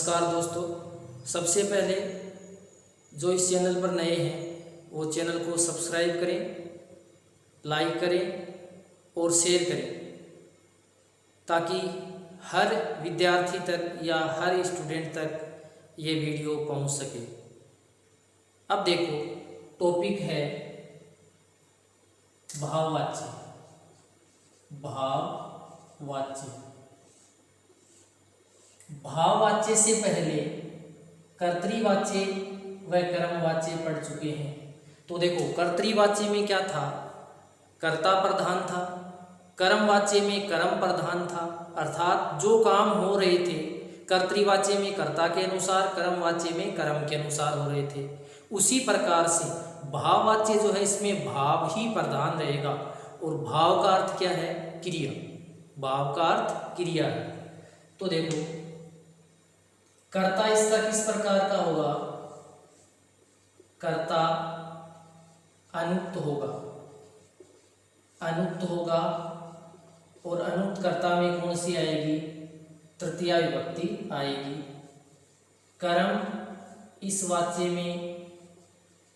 नमस्कार दोस्तों, सबसे पहले जो इस चैनल पर नए हैं वो चैनल को सब्सक्राइब करें, लाइक करें और शेयर करें ताकि हर विद्यार्थी तक या हर स्टूडेंट तक ये वीडियो पहुंच सके। अब देखो, टॉपिक है भाववाच्य। भाववाच्य भाववाच्य से पहले कर्तृवाच्य व कर्मवाच्य पढ़ चुके हैं। तो देखो, कर्तृवाच्य में क्या था? कर्ता प्रधान था। कर्मवाच्य में कर्म प्रधान था, अर्थात जो काम हो रहे थे कर्तृवाच्य में कर्ता के अनुसार, कर्मवाच्य में कर्म के अनुसार हो रहे थे। उसी प्रकार से भाववाच्य जो है इसमें भाव ही प्रधान रहेगा। और भाव का अर्थ क्या है? क्रिया। भाव का अर्थ क्रिया है। तो देखो, कर्ता इसका किस प्रकार का होगा? कर्ता अनुक्त होगा। अनुक्त होगा। और अनुक्त कर्ता में कौन सी आएगी? तृतीया विभक्ति आएगी। कर्म इस वाच्य में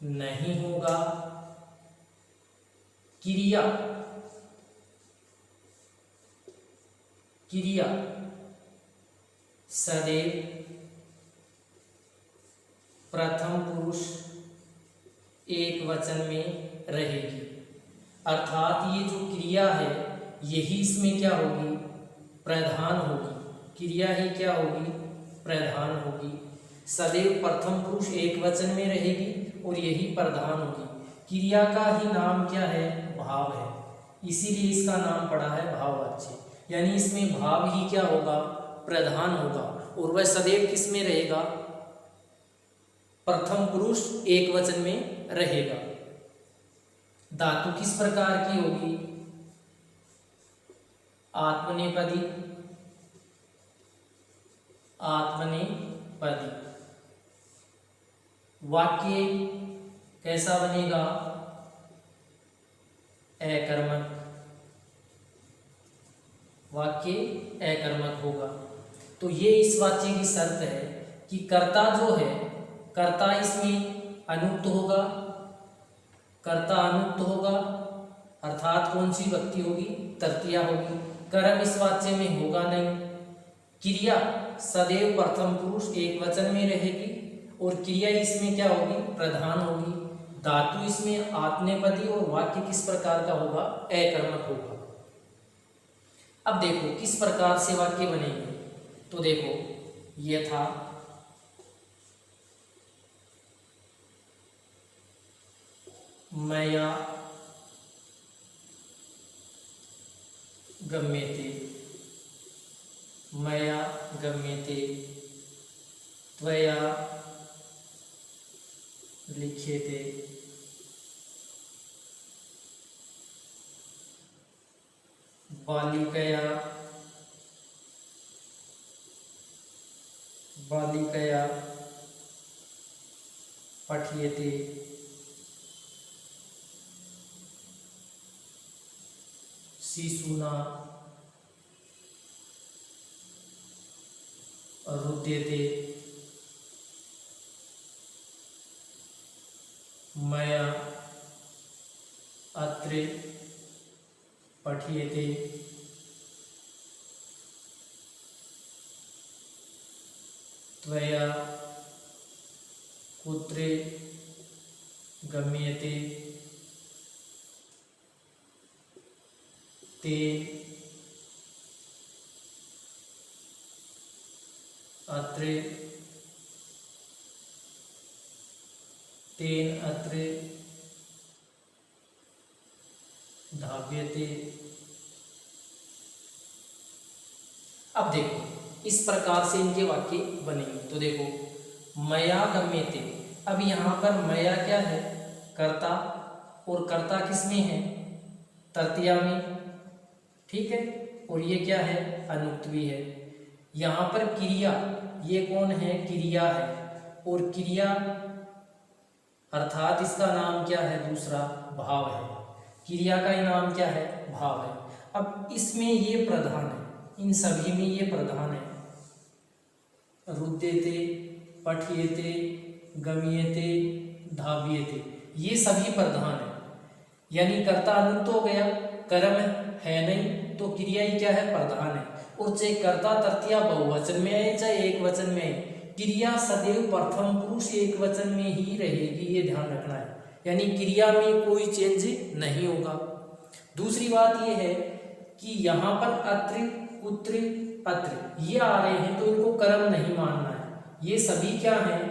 नहीं होगा। क्रिया क्रिया सदैव प्रथम पुरुष एक वचन में रहेगी। अर्थात ये जो क्रिया है यही इसमें क्या होगी? प्रधान होगी। क्रिया ही क्या होगी? प्रधान होगी। सदैव प्रथम पुरुष एक वचन में रहेगी और यही प्रधान होगी। क्रिया का ही नाम क्या है? भाव है। इसीलिए इसका नाम पड़ा है भाववाच्य। यानी इसमें भाव ही क्या होगा? प्रधान होगा। और वह सदैव किस में रहेगा? प्रथम पुरुष एक वचन में रहेगा। धातु किस प्रकार की होगी? आत्मनेपदी। आत्मनेपदी। वाक्य कैसा बनेगा? अकर्मक। वाक्य अकर्मक होगा। तो ये इस वाक्य की शर्त है कि कर्ता जो है, कर्ता इसमें अनुक्त होगा। कर्ता अनुक्त होगा अर्थात कौन सी विभक्ति होगी? तृतीया होगी। कर्म इस वाक्य में होगा नहीं। क्रिया सदैव प्रथम पुरुष एक वचन में रहेगी और क्रिया इसमें क्या होगी? प्रधान होगी। धातु इसमें आत्मनेपदी और वाक्य किस प्रकार का होगा? अकर्मक होगा। अब देखो किस प्रकार से वाक्य बनेंगे। तो देखो, ये था मया गम्यते। मया गम्यते। त्वया लिख्यते। बालिकया बालिकया पठ्यते। शिशुना रुद्यते। मया अत्र पठ्यते। त्वया कुत्र गम्यते। ते अत्र तेन अत्र धाव्यते। अब देखो इस प्रकार से इनके वाक्य बनेंगे। तो देखो, मया गम्यते। अब यहाँ पर मया क्या है? कर्ता। और कर्ता किस में है? तृतीया में। ठीक है। और ये क्या है? अनुक्त भी है। यहाँ पर क्रिया, ये कौन है? क्रिया है। और क्रिया अर्थात इसका नाम क्या है? दूसरा भाव है। क्रिया का ही नाम क्या है? भाव है। अब इसमें ये प्रधान है, इन सभी में ये प्रधान है। रुद्यते, पठ्येते, गम्येते, धाव्येते, ये सभी प्रधान है। यानी कर्ता अनुक्त हो गया, कर्म है नहीं तो क्रिया ही क्या है, प्रधान है। और चाहे कर्ता तृतीया बहुवचन में आए चाहे एक वचन में आए, क्रिया सदैव प्रथम पुरुष एक वचन में ही रहेगी, ये ध्यान रखना है। यानी क्रिया में कोई चेंज नहीं होगा। दूसरी बात ये है कि यहाँ पर अत्र, कुत्र, अत्र ये आ रहे हैं तो इनको कर्म नहीं मानना है। ये सभी क्या हैं,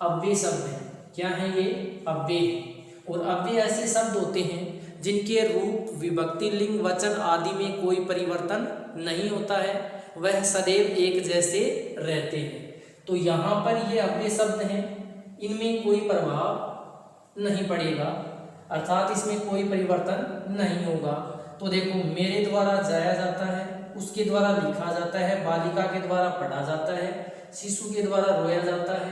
अव्यय शब्द हैं। क्या हैं ये, अव्यय हैं। और अव्यय ऐसे शब्द होते हैं जिनके रूप, विभक्ति, लिंग, वचन आदि में कोई परिवर्तन नहीं होता है, वह सदैव एक जैसे रहते हैं। तो यहाँ पर ये अव्यय शब्द हैं, इनमें कोई प्रभाव नहीं पड़ेगा, अर्थात इसमें कोई परिवर्तन नहीं होगा। तो देखो, मेरे द्वारा जाया जाता है, उसके द्वारा लिखा जाता है, बालिका के द्वारा पढ़ा जाता है, शिशु के द्वारा रोया जाता है,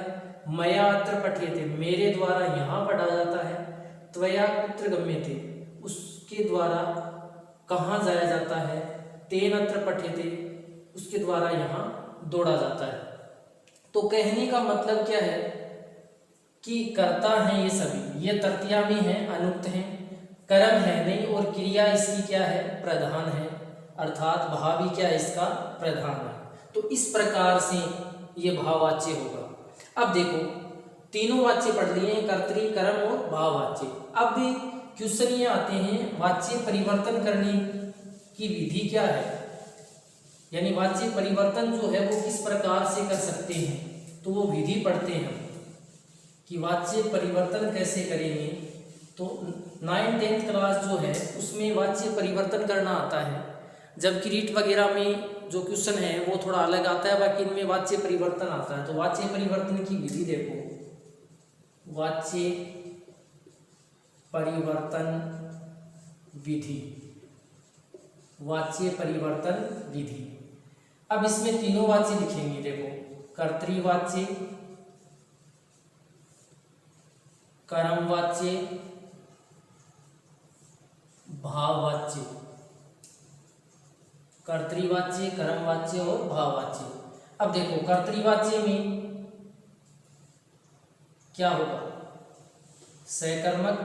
मया अत्र पठ्यते, मेरे द्वारा यहाँ पढ़ा जाता है, त्वया कुत्र गम्यते, उसके द्वारा कहाँ जाया जाता है, तेन अत्र पठ्यते, उसके द्वारा यहाँ दौड़ा जाता है। तो कहने का मतलब क्या है कि कर्ता हैं ये सभी, ये तृतीया में है, अनुक्त हैं, कर्म है नहीं और क्रिया इसकी क्या है, प्रधान है, अर्थात भाव ही क्या इसका प्रधान है। तो इस प्रकार से ये भाववाच्य होगा। अब देखो, तीनों वाच्य पढ़ लिए, कर्तरी, कर्म और भाववाच्य। अब क्वेश्चन ये आते हैं, वाच्य परिवर्तन करने की विधि क्या है, यानी वाच्य परिवर्तन जो है वो किस प्रकार से कर सकते हैं। तो वो विधि पढ़ते हैं कि वाच्य परिवर्तन कैसे करेंगे। तो 9th-10th क्लास जो है उसमें वाच्य परिवर्तन करना आता है, जबकि रीट वगैरह में जो क्वेश्चन है वो थोड़ा अलग आता है, बाकी इनमें वाच्य परिवर्तन आता है। तो वाच्य परिवर्तन की विधि देखो, वाच्य परिवर्तन विधि, वाच्य परिवर्तन विधि। अब इसमें तीनों वाच्य लिखेंगे, देखो, कर्तृवाच्य, कर्मवाच्य, भाववाच्य, कर्तृवाच्य, कर्मवाच्य और भाववाच्य। अब देखो, कर्तृवाच्य में क्या होगा, सकर्मक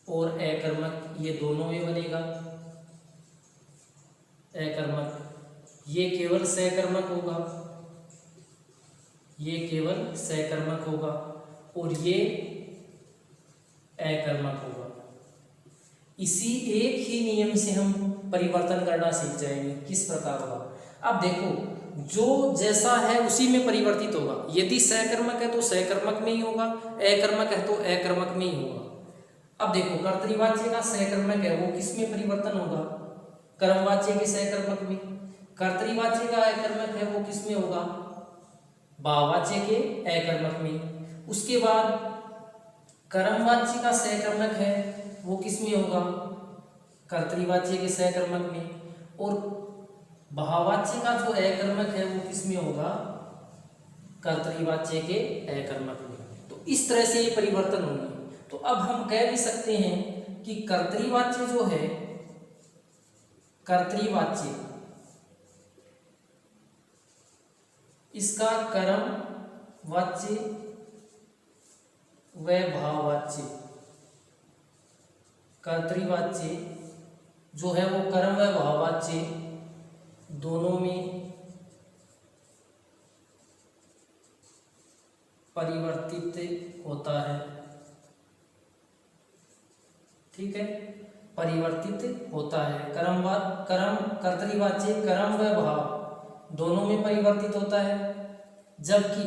और अकर्मक ये दोनों में बनेगा। अकर्मक ये केवल सकर्मक होगा, ये केवल सकर्मक होगा और ये अकर्मक होगा। इसी एक ही नियम से हम परिवर्तन करना सीख जाएंगे, किस प्रकार होगा। अब देखो, जो जैसा है उसी में परिवर्तित होगा। यदि सकर्मक है तो सकर्मक में ही होगा, अकर्मक है तो अकर्मक में ही होगा। अब देखो, कर्तृवाच्य का सकर्मक है वो किस में परिवर्तन होगा, कर्मवाच्य के सकर्मक में। कर्तृवाच्य का अकर्मक है वो किस में होगा, भाववाच्य के अकर्मक में। उसके बाद कर्मवाच्य का सकर्मक है वो किस में होगा, कर्तृवाच्य के सकर्मक में। और भाववाच्य का जो अकर्मक है वो किस में होगा, कर्तृवाच्य के अकर्मक में। तो इस तरह से ये परिवर्तन होंगे। तो अब हम कह भी सकते हैं कि कर्तृवाच्य जो है, कर्तृवाच्य इसका कर्मवाच्य व भाववाच्य, कर्तृवाच्य जो है वो कर्म व भाववाच्य दोनों में परिवर्तित होता है। ठीक है, परिवर्तित होता है। कर्तृवाच्य कर्म व भाव दोनों में परिवर्तित होता है, जबकि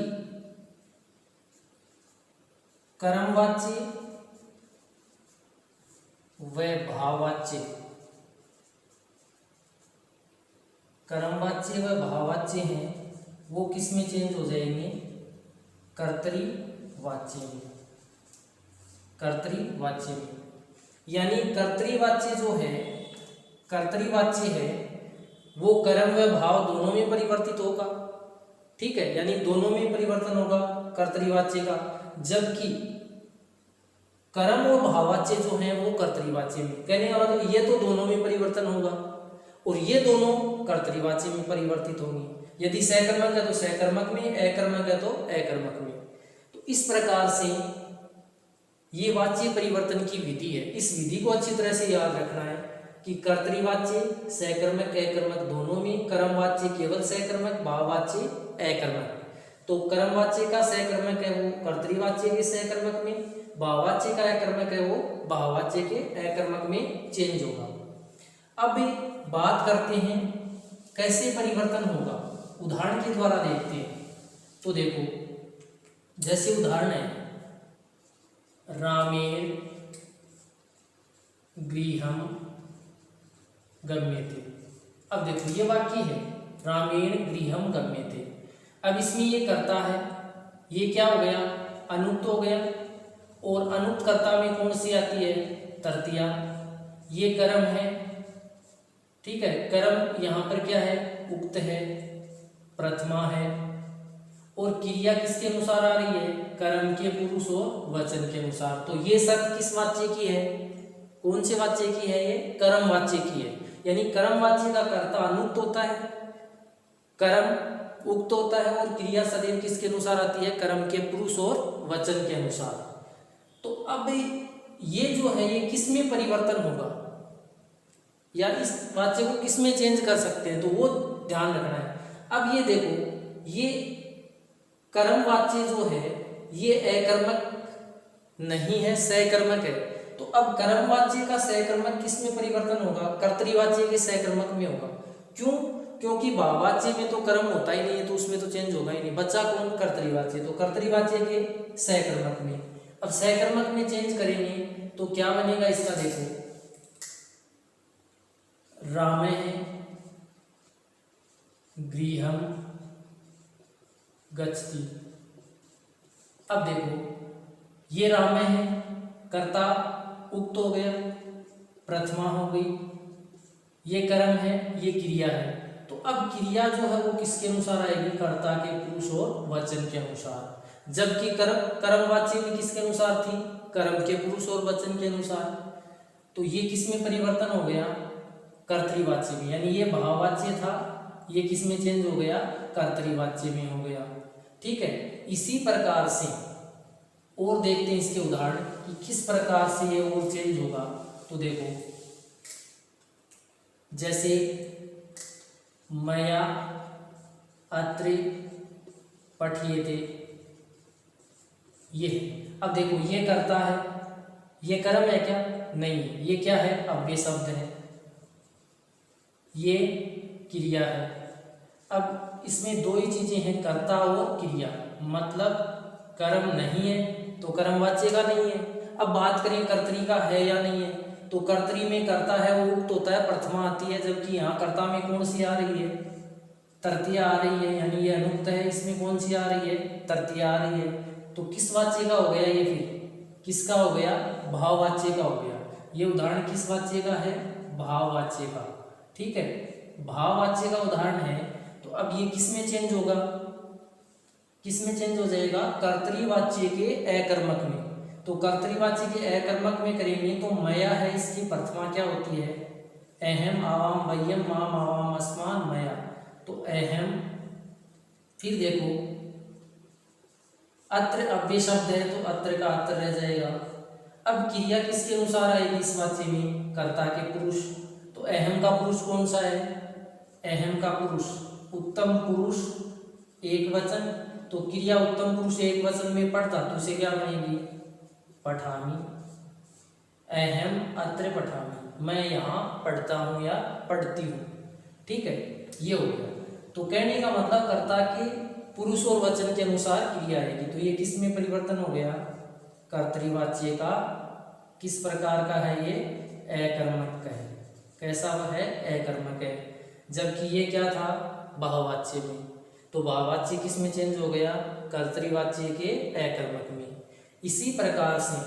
कर्मवाच्य व भाववाच्य, कर्मवाच्य व भाववाच्य हैं वो किस में चेंज हो जाएंगे, कर्तृवाच्य में, कर्तृवाच्य में। यानी कर्तृवाच्य जो है, कर्तृवाच्य है वो कर्म व भाव दोनों में परिवर्तित होगा। ठीक है, यानी दोनों में परिवर्तन होगा कर्तृवाच्य का, जबकि कर्म और भाववाच्य जो है वो कर्तृवाच्य में। कहने का मतलब ये तो दोनों में परिवर्तन होगा और ये दोनों कर्तृवाच्य में परिवर्तित होंगे। यदि सकर्मक है तो सकर्मक में, अकर्मक है तो अकर्मक में। तो इस प्रकार से ये वाच्य परिवर्तन की विधि है। इस विधि को अच्छी तरह से याद रखना है कि कर्तृवाच्य सकर्मक अकर्मक दोनों में, कर्मवाच्य केवल सकर्मक, भाववाच्य अकर्मक। तो कर्मवाच्य का सकर्मक है वो कर्तृवाच्य के सकर्मक में, भाववाच्य का अकर्मक है वो भाववाच्य के अकर्मक में चेंज होगा। अब बात करते हैं कैसे परिवर्तन होगा, उदाहरण के द्वारा देखते हैं। तो देखो, जैसे उदाहरण है रामेण गृहम गम्यते। अब देखो ये वाक्य है रामेण गृहम गम्यते। अब इसमें ये कर्ता है, ये क्या हो गया, अनुक्त हो गया। और अनुक्त कर्ता में कौन सी आती है, तृतीया। ये कर्म है, ठीक है, कर्म यहाँ पर क्या है, उक्त है, प्रथमा है। और क्रिया किसके अनुसार आ रही है, कर्म के पुरुष और वचन के अनुसार। तो ये शर्त किस वाच्य की है, कौन से वाच्य की है, ये कर्म वाच्य की है। यानी कर्म वाच्य का कर्ता अनुक्त होता है, कर्म उक्त होता है और क्रिया सदैव किसके अनुसार आती है, कर्म के पुरुष और वचन के अनुसार। तो अब ये जो है ये किस में परिवर्तन होगा या इस वाच्य को किस में चेंज कर सकते हैं, तो वो ध्यान रखना है। अब ये देखो, ये कर्म वाच्य जो है ये अकर्मक नहीं है, सकर्मक है। तो अब कर्म वाच्य का सकर्मक किस में परिवर्तन होगा, कर्तृवाच्य के सकर्मक में होगा। क्यों, क्योंकि भाववाच्य में तो कर्म होता ही नहीं है, तो उसमें तो चेंज होगा ही नहीं। बच्चा कौन, कर्तृवाच्य, तो कर्तृवाच्य के सकर्मक में। अब सकर्मक में चेंज करेंगे तो क्या बनेगा इसका, देखो रामे गृहम गच्छति। अब देखो ये रामे है, कर्ता उक्त हो गया, प्रथमा हो गई, ये कर्म है, ये क्रिया है। तो अब क्रिया जो है वो किसके अनुसार आएगी, कर्ता के पुरुष और वचन के अनुसार। जबकि कर्मवाच्य में किसके अनुसार थी, कर्म के पुरुष और वचन के अनुसार। तो ये किस में परिवर्तन हो गया, कर्तृवाच्य में। यानी ये भाववाच्य था, ये किस में चेंज हो गया, कर्तृवाच्य में हो गया। ठीक है, इसी प्रकार से और देखते हैं इसके उदाहरण कि किस प्रकार से ये और चेंज होगा। तो देखो, जैसे मया अत्रि पठ्यते, ये अब देखो ये कर्ता है, ये कर्म है क्या, नहीं, ये क्या है, अव्यय शब्द है, ये क्रिया है। अब इसमें दो ही चीजें हैं, कर्ता और क्रिया। मतलब कर्म नहीं है तो कर्मवाच्य का नहीं है। अब बात करें कर्तरी का है या नहीं है, तो कर्तरी में कर्ता है वो उक्त होता है, प्रथमा आती है। जबकि यहाँ कर्ता में कौन सी आ रही है, तृतीया आ रही है, यानी ये अनुक्त है, इसमें कौन सी आ रही है, तृतीया आ रही है। तो किस वाच्य का हो गया ये, फिर किसका हो गया, भाववाच्य का हो गया। ये उदाहरण किस वाच्य का है, भाववाच्य का। ठीक है, भाववाच्य का उदाहरण है। तो अब ये किस में चेंज होगा, किस में चेंज हो जाएगा, कर्तृवाच्य के अकर्मक में। तो कर्तृवाच्य के अकर्मक में करेंगे तो मया है, इसकी प्रथमा क्या होती है, अहम आवाम वयम माम आवाम अस्मान मया। तो अहम, फिर देखो अत्र अव्यय शब्द है तो अत्र का अत्र रह जाएगा। अब क्रिया किसके अनुसार आएगी इस वाच्य में, कर्ता के पुरुष। तो अहम का पुरुष कौन सा है, अहम का पुरुष उत्तम पुरुष एक वचन। तो क्रिया उत्तम पुरुष एक वचन में पढ़ता तो उसे क्या बनेगी, पठामी, अहम अत्र पठामी, मैं यहाँ पढ़ता हूँ या पढ़ती हूँ। ठीक है, ये हो गया। तो कहने का मतलब कर्ता के पुरुष और वचन के अनुसार क्रिया आएगी। तो ये किस में परिवर्तन हो गया, कर्तृवाच्य का। किस प्रकार का है ये, अकर्मक का है। कैसा वह है, अकर्मक है। जबकि ये क्या था, भाववाच्य में। तो भाववाच्य किस में चेंज हो गया, कर्तृवाच्य के अकर्मक में। इसी प्रकार से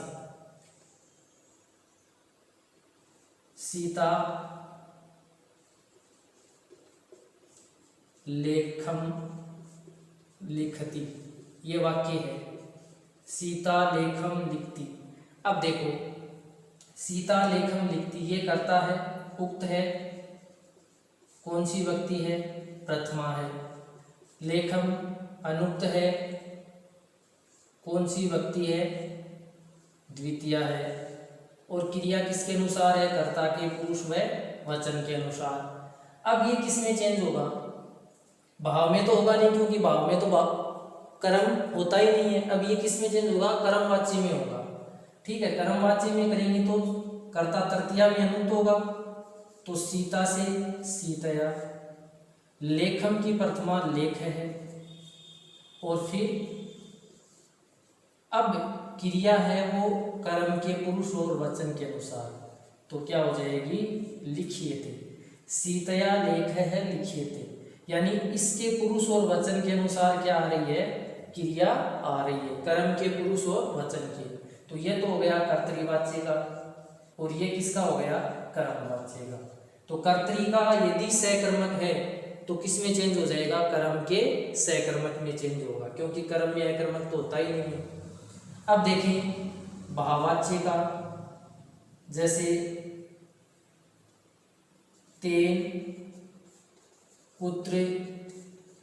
सीता लेखम लिखती, ये वाक्य है, सीता लेखम लिखती। अब देखो सीता लेखम लिखती, ये कर्ता है, उक्त है, कौन सी व्यक्ति है, प्रथमा है। लेखम अनुक्त है, कौन सी विभक्ति है, द्वितीया है। और क्रिया किसके अनुसार है, कर्ता के पुरुष व वचन के अनुसार। अब ये किस में चेंज होगा, भाव में तो होगा नहीं, क्योंकि भाव में तो कर्म होता ही नहीं है। अब ये किस में चेंज होगा, कर्मवाच्य में होगा। ठीक है, कर्मवाच्य में करेंगे तो कर्ता तृतीया में अनुक्त होगा, तो सीता से सीतया। लेखम की प्रथमा लेख है, और फिर अब क्रिया है वो कर्म के पुरुष और वचन के अनुसार, तो क्या हो जाएगी, लिखिएते। सीतया लेख है लिखिएते, यानी इसके पुरुष और वचन के अनुसार क्या आ रही है, क्रिया आ रही है, कर्म के पुरुष और वचन के। तो ये तो हो गया कर्तृवाच्य का, और ये किसका हो गया, कर्मवाच्य का। तो कर्तरी का यदि सकर्मक है तो किस में चेंज हो जाएगा, कर्म के सकर्मक में चेंज होगा, क्योंकि कर्म में अकर्मक तो होता ही नहीं है। अब देखें भाववाच्य का, जैसे तेन पुत्र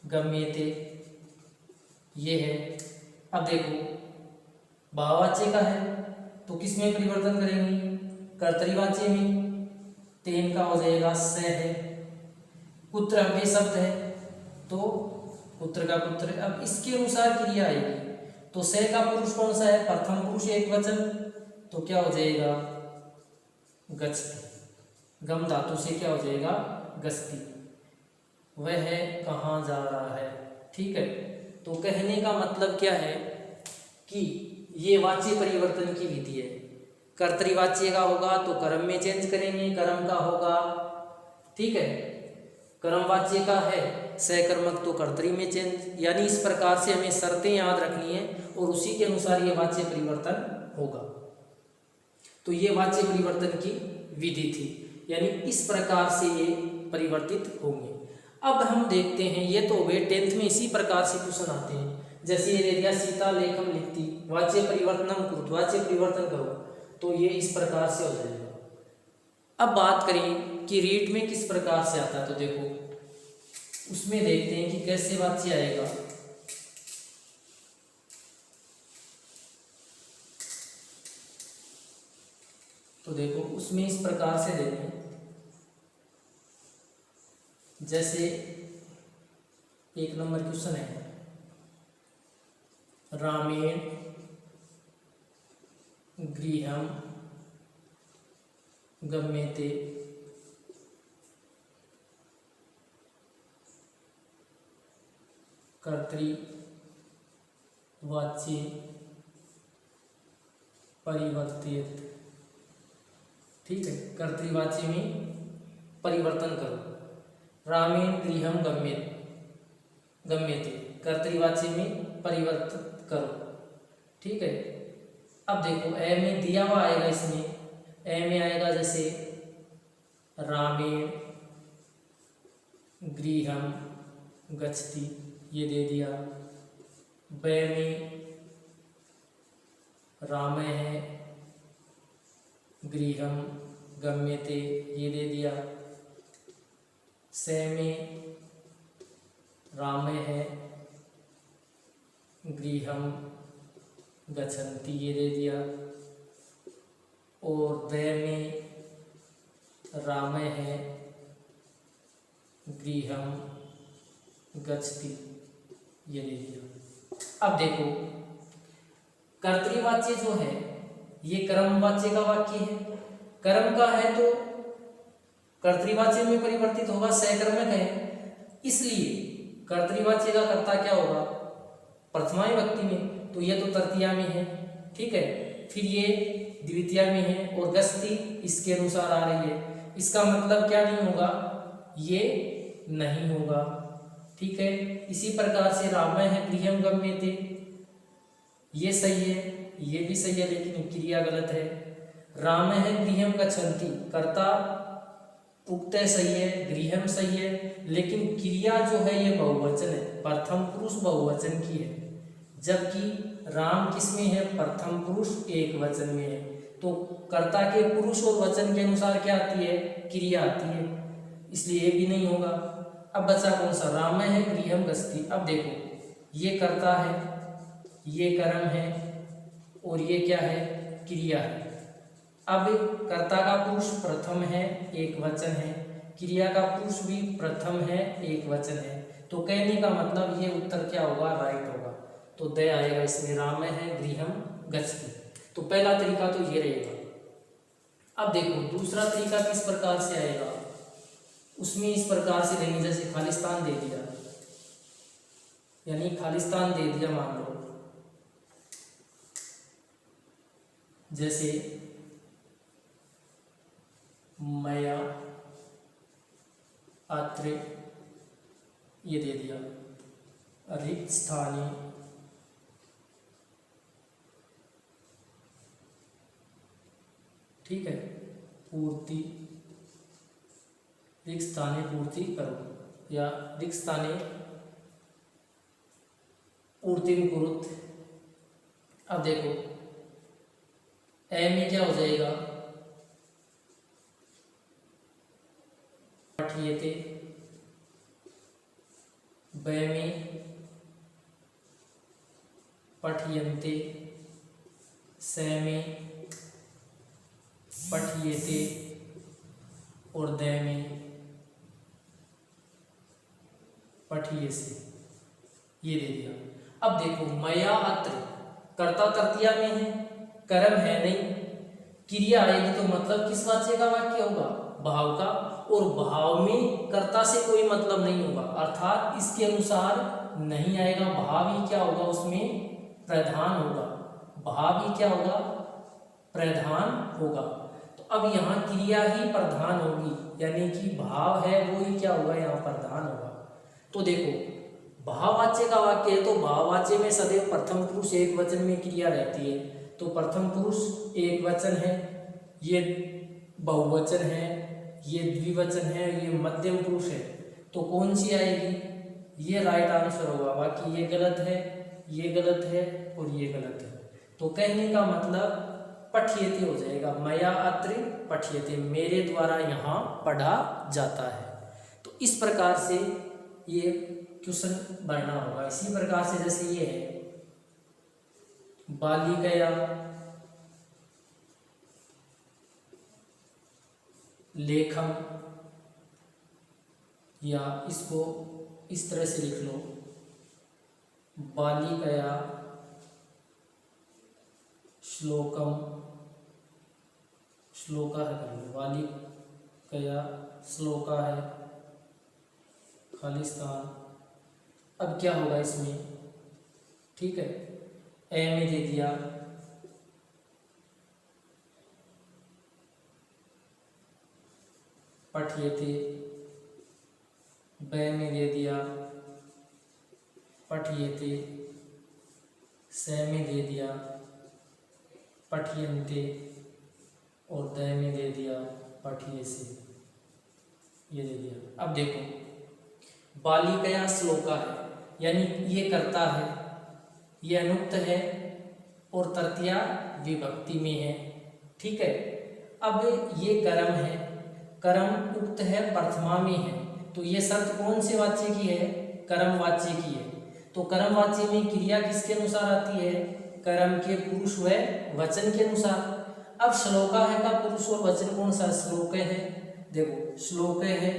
गम्यते, ये है। अब देखो भाववाच्य का है तो किस में परिवर्तन करेंगे, कर्तरीवाच्य में। तेन का हो जाएगा स है, पुत्र अव्यय शब्द है तो पुत्र का पुत्र। अब इसके अनुसार क्रिया आएगी, तो से का पुरुष कौन सा है, प्रथम पुरुष एक वचन, तो क्या हो जाएगा, गच्छति। गम धातु से क्या हो जाएगा, गच्छति। वह कहाँ जा रहा है। ठीक है, तो कहने का मतलब क्या है कि ये वाच्य परिवर्तन की विधि है। कर्तृवाच्य का होगा तो कर्म में चेंज करेंगे, कर्म का होगा, ठीक है, कर्मवाच्य का है सकर्मक तो कर्तरी में चेंज। यानी इस प्रकार से हमें शर्तें याद रखनी है और उसी के अनुसार ये वाच्य परिवर्तन होगा। तो ये वाच्य परिवर्तन की विधि थी, यानी इस प्रकार से ये परिवर्तित होंगे। अब हम देखते हैं, ये तो हो गए 10th में इसी प्रकार से क्वेश्चन आते हैं। जैसे ये दे दिया सीता लेखम लिखती, वाच्य परिवर्तनम कुरुत, वाच्य परिवर्तन करो, तो ये इस प्रकार से हो जाएगा। अब बात करें कि रीट में किस प्रकार से आता है, तो देखो उसमें देखते हैं कि कैसे वाच्य आएगा। तो देखो उसमें इस प्रकार से देते हैं, जैसे 1 नंबर क्वेश्चन है, रामेण गृहम गम्यते, कर्तृवाच्ये परिवर्तित। ठीक है, कर्तृवाच्य में परिवर्तन करो। रामेण गृहम गम्यते, कर्तृवाच्य में परिवर्तित करो। ठीक है, अब देखो ए में दिया हुआ आएगा, इसमें ए में आएगा जैसे रामेण गृहम गच्छति, ये दे दिया। ब में राम है गृहम गम्यते, ये दे दिया। से में राम है गृहम गच्छन्ति, ये दे दिया। और द में राम है गृहम गच्छति, ये दे दिया। अब देखो कर्तृवाच्य जो है ये कर्मवाच्य का वाक्य है, कर्म का है तो कर्तृवाच्य में परिवर्तित होगा, सकर्मक है, इसलिए कर्तृवाच्य का कर्ता क्या होगा, प्रथमा विभक्ति में, तो ये तो तृतीया में है। ठीक है, फिर ये द्वितीया में है और गच्छति इसके अनुसार आ रही है। इसका मतलब क्या नहीं होगा, ये नहीं होगा। ठीक है, इसी प्रकार से राम है गृहम गम्यते, ये सही है, ये भी सही है, लेकिन क्रिया गलत है। राम है गृहम गच्छन्ति, कर्ता उक्त सही है, गृहम सही है, लेकिन क्रिया जो है ये बहुवचन है, प्रथम पुरुष बहुवचन की है, जबकि राम किस में है, प्रथम पुरुष एक वचन में है। तो कर्ता के पुरुष और वचन के अनुसार क्या आती है, क्रिया आती है, इसलिए ये भी नहीं होगा। अब बचा कौन सा, राम है गृहम गच्छति। अब देखो ये कर्ता है, ये कर्म है और ये क्या है, क्रिया है। अब कर्ता का पुरुष प्रथम है, एक वचन है, क्रिया का पुरुष भी प्रथम है, एक वचन है। तो कहने का मतलब ये उत्तर क्या होगा, राइट होगा। तो द आएगा इसमें, राम है गृहम गच्छति। तो पहला तरीका तो ये रहेगा। अब देखो दूसरा तरीका किस प्रकार से आएगा, उसमें इस प्रकार से लेंगे, जैसे खालिस्तान दे दिया, यानी खालिस्तान दे दिया मान लो, जैसे मया अत्र ये दे दिया, रिक्त स्थाने ठीक है पूर्ति, रिक्त स्थाने पूर्ति करो या रिक्त स्थाने पूर्तिम कुरुत। अब देखो ए में क्या हो जाएगा, पठियते, ब में पठियन्ते, स में पठियते और द में पठियसे, ये दे दिया। अब देखो मया अत्र, कर्ता तृतीया में है, कर्म है नहीं, क्रिया आएगी तो मतलब किस वाच्य का वाक्य होगा, भाव का, और भाव में कर्ता से कोई मतलब नहीं होगा, अर्थात इसके अनुसार नहीं आएगा। भाव ही क्या होगा, उसमें प्रधान होगा, भाव ही क्या होगा, प्रधान होगा। तो अब यहाँ क्रिया ही प्रधान होगी, यानी कि भाव है वो ही क्या होगा, यहाँ प्रधान होगा। तो देखो भाववाच्य का वाक्य है तो भाववाच्य में सदैव प्रथम पुरुष एक वचन में क्रिया रहती है। तो प्रथम पुरुष एक वचन है, ये बहुवचन है, ये द्विवचन है, ये मध्यम पुरुष है। तो कौन सी आएगी, ये राइट आंसर होगा, बाकी ये गलत है, ये गलत है और ये गलत है। तो कहने का मतलब पठियते हो जाएगा, मया अत्र पठियते, मेरे द्वारा यहाँ पढ़ा जाता है। तो इस प्रकार से ये क्वेश्चन बनना होगा। इसी प्रकार से जैसे ये है बालिकया लेखम, या इसको इस तरह से लिख लो, बालिकया श्लोकम, श्लोका है कर लो, बालिकया श्लोका है खालिस्तान। अब क्या होगा इसमें, ठीक है, ए में दे दिया पठियते, ब में दे दिया पठियते, स में दे दिया पठियन्ते और द में दे दिया पठियसे, ये दे दिया। अब देखो बालिकया श्लोका है, यानी ये कर्ता है, ये अनुक्त है और तृतीया विभक्ति में है, ठीक है। अब ये कर्म है, कर्म उक्त है प्रथमा में है, तो ये शर्त कौन से वाच्य की है, कर्म वाच्य की है। तो कर्म वाच्य में क्रिया किसके अनुसार आती है, कर्म के पुरुष व वचन के अनुसार। अब श्लोका है का पुरुष और वचन कौन सा, श्लोक है, देखो श्लोक है,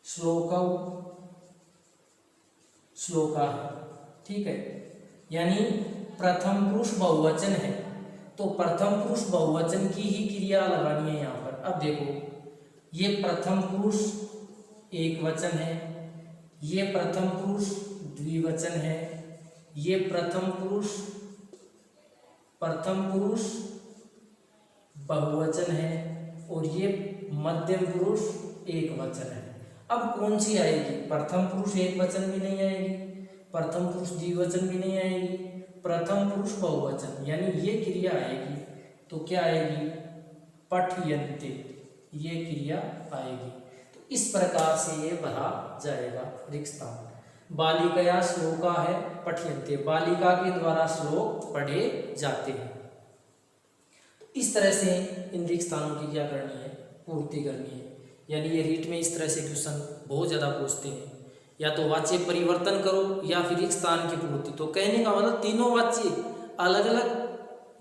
श्लोकौ श्लोका है, ठीक है, यानी प्रथम पुरुष बहुवचन है, तो प्रथम पुरुष बहुवचन की ही क्रिया लगानी है यहाँ पर। अब देखो ये प्रथम पुरुष एक वचन है, ये प्रथम पुरुष द्विवचन है, ये प्रथम पुरुष बहुवचन है और ये मध्यम पुरुष एक वचन है। अब कौन सी आएगी, प्रथम पुरुष एक वचन भी नहीं आएगी, प्रथम पुरुष द्विवचन भी नहीं आएगी, प्रथम पुरुष बहुवचन, यानी ये क्रिया आएगी। तो क्या आएगी, पठयन्ते, ये क्रिया आएगी। तो इस प्रकार से ये भरा जाएगा रिक्त स्थान। बालिकया श्लोका है पठयन्ते, बालिका के द्वारा श्लोक पढ़े जाते हैं। तो इस तरह से इन रिक्त स्थानों की क्या करनी है, पूर्ति करनी है। यानी ये रीट में इस तरह से क्वेश्चन बहुत ज़्यादा पूछते हैं, या तो वाच्य परिवर्तन करो या फिर एक स्थान की पूर्ति। तो कहने का मतलब तीनों वाच्य अलग अलग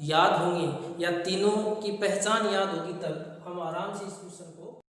याद होंगे या तीनों की पहचान याद होगी, तब हम आराम से इस क्वेश्चन को